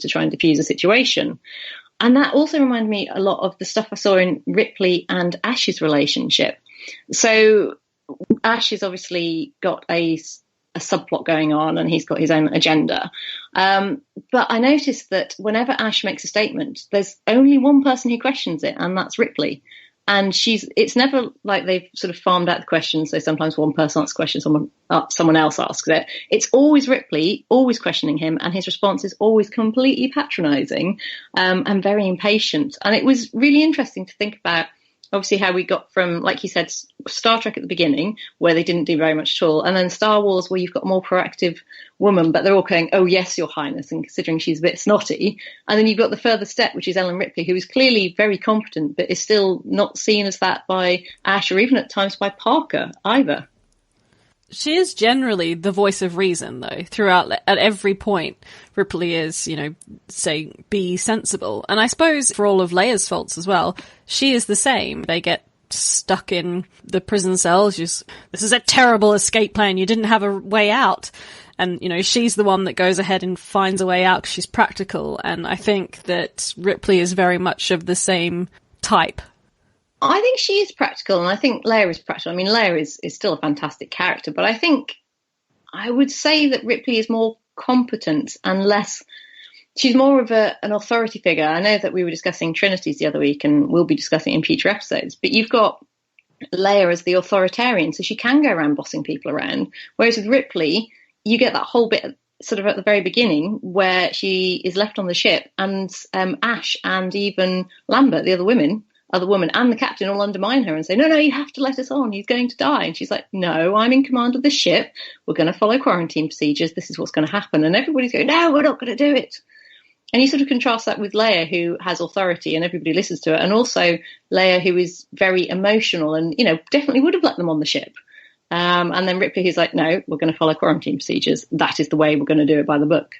to try and diffuse a situation. And that also reminded me a lot of the stuff I saw in Ripley and Ash's relationship. So Ash has obviously got a subplot going on and he's got his own agenda. But I noticed that whenever Ash makes a statement, there's only one person who questions it, and that's Ripley. And it's never like they've sort of farmed out the questions. So sometimes one person asks a question, someone else asks it. It's always Ripley, always questioning him. And his response is always completely patronizing, and very impatient. And it was really interesting to think about, obviously, how we got from, like you said, Star Trek at the beginning, where they didn't do very much at all, and then Star Wars, where you've got a more proactive woman, but they're all going, "Oh yes, Your Highness," and considering she's a bit snotty. And then you've got the further step, which is Ellen Ripley, who is clearly very competent, but is still not seen as that by Ash, or even at times by Parker either. She is generally the voice of reason, though, throughout. At every point, Ripley is, saying, be sensible. And I suppose for all of Leia's faults as well, she is the same. They get stuck in the prison cells. This is a terrible escape plan. You didn't have a way out. And, she's the one that goes ahead and finds a way out because she's practical. And I think that Ripley is very much of the same type. I think she is practical, and I think Leia is practical. I mean, Leia is still a fantastic character, but I think I would say that Ripley is more competent and less... She's more of an authority figure. I know that we were discussing Trinities the other week, and we'll be discussing it in future episodes, but you've got Leia as the authoritarian, so she can go around bossing people around, whereas with Ripley, you get that whole bit sort of at the very beginning where she is left on the ship, and Ash and even Lambert, the other woman and the captain all undermine her and say, no, you have to let us on. He's going to die. And she's like, no, I'm in command of the ship. We're going to follow quarantine procedures. This is what's going to happen. And everybody's going, no, we're not going to do it. And you sort of contrast that with Leia, who has authority and everybody listens to her. And also Leia, who is very emotional and, definitely would have let them on the ship. And then Ripley, who's like, no, we're going to follow quarantine procedures. That is the way we're going to do it by the book.